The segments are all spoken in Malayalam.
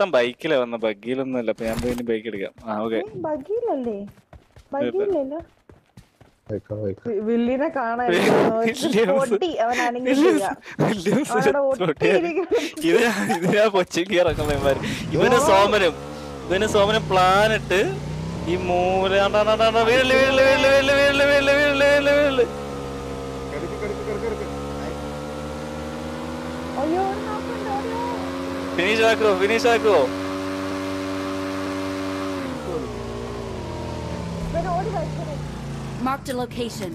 ഒരുത്തൻ ബൈക്കിലാ വന്ന, ബഗ്ഗിയിലൊന്നും അല്ല. അപ്പൊ ഞാൻ പോയി ബൈക്ക് എടുക്കാം. ഓക്കെ ബഗ്ഗിയിലല്ലേ? ബഗ്ഗിയില്ലല്ലോ. വില്ലിനെ ഇവന് സോമനും പ്ലാനിട്ട് ഈ മൂല ഫിനിഷ് ആക്കുവോ Marked a location.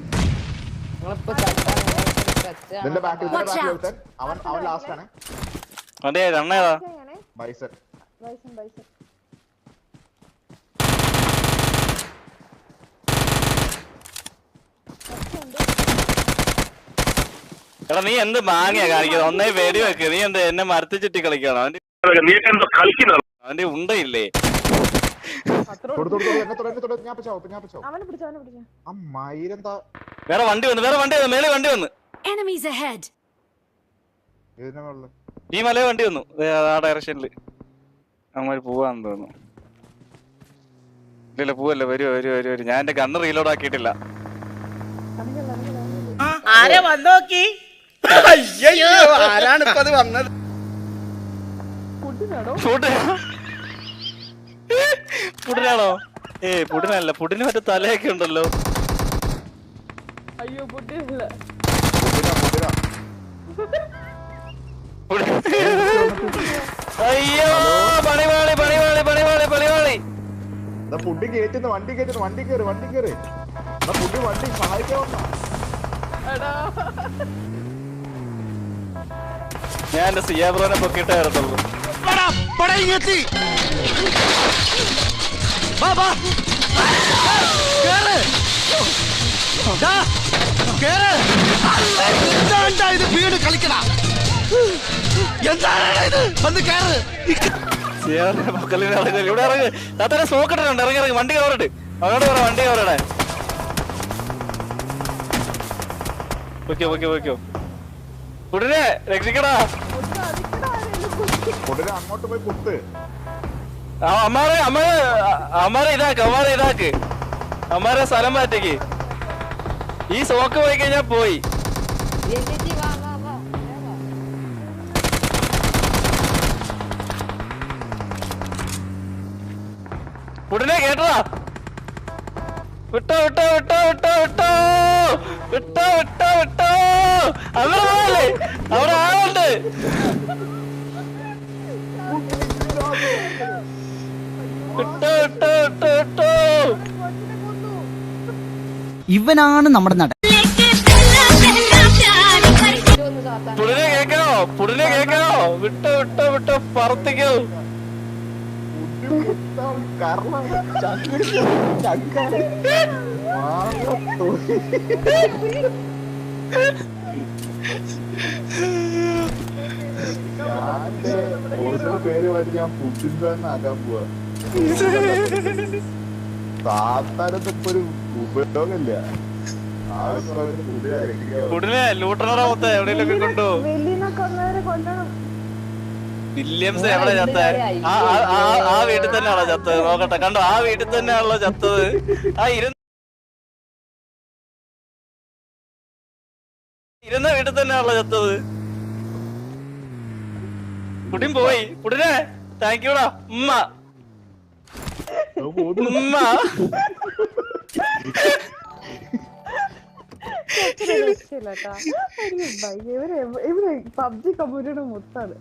അതെ രണ്ണേതാ എടാ നീ എന്ത് മാങ്ങിയാ കാണിക്കുന്നത്? ഒന്നേ വെടി വെക്ക്. നീ എന്ത് എന്നെ മരത്തി ചുറ്റി കളിക്കണം? അവന്റെ ഉണ്ടയില്ലേ? വേറെ വണ്ടി വന്നു മേലെ വണ്ടി വന്നു. ഈ മല വണ്ടി വന്നു ആ ഡയറക്ഷനില്. അമ്മ പോവാന്ന് തോന്നുന്നു. ഇല്ല പോവല്ലേ, വരുവോ. ഞാൻ എന്റെ ഗണ്ണ് റീലോഡ് ആക്കിയിട്ടില്ല. ആരെ വന്നോക്കി? അയ്യോ ആരാണിപ്പോ അത് വന്നത്? പുടിനാണോ? പുടിനല്ല, പുടിന് മറ്റേ തലയൊക്കെ ഉണ്ടല്ലോ. അയ്യോ പുട്ടില്ല. അയ്യോ പണിവാളി ഫുഡ് കേറ്റുന്നു. വണ്ടി കേറ് ഫുഡ് വണ്ടി സഹായിക്കാൻ. ഞാൻ എന്റെ സിയാബ്രോനെ പൊക്കിയിട്ടേ വരത്തുള്ളൂ. വീട് കളിക്കണ എന്താണ് ഇത്? വന്ന് കേറ്. ഇവിടെ ഇറങ്ങ്. താത്തനെ സോക്കിട്ടുണ്ട്. ഇറങ്ങി വണ്ടി കവറിട്ട് അങ്ങോട്ട് പറ. വണ്ടി കവറടെ വെക്കോ. കുടിനെ രക്ഷിക്കടാ. അങ്ങോട്ട് പോയി കുത്ത്. അമ്മാരെ ഇതാക്ക്. അമ്മാരെ സ്ഥലം മാറ്റേക്ക്. ഈ സോക്ക് പോയി കഴിഞ്ഞാ പോയി. ഉടനെ കേട്ടതാ. വിട്ടോ അവിടെ പോയല്ലേ? അവിടെ ആളുണ്ട്. വിട്ടോ. ഇവനാണ് നമ്മുടെ നടൻ. പുടിനെ കേക്കാവോ? വിട്ടോ പറത്തിക്കോ. പേര് ഞാൻ പുട്ടിൻആക്കാൻ പോവാ. താത്താരത്തിപ്പോ ഒരു ഉപയോഗമില്ല. പുടിനെ ലൂട്ടണ മൊത്തം എവിടെയെങ്കിലും കൊണ്ടോ. വില്യംസ് എവിടെ ചത്ത? ആ വീട്ടിൽ തന്നെയാണോ ചത്തത്? നോക്കട്ടെ. കണ്ടോ, ആ വീട്ടിൽ തന്നെയാണല്ലോ ചത്തത്. ഇരുന്ന വീട്ടിൽ തന്നെയാണല്ലോ ചത്തത്. പുടിൻ പോയി. പുടിനെ താങ്ക് യൂടാ. ഉമ്മ ഇവര് പബ്ജി കമ്പ്യൂട്ടറുടെ മുത്താണ്.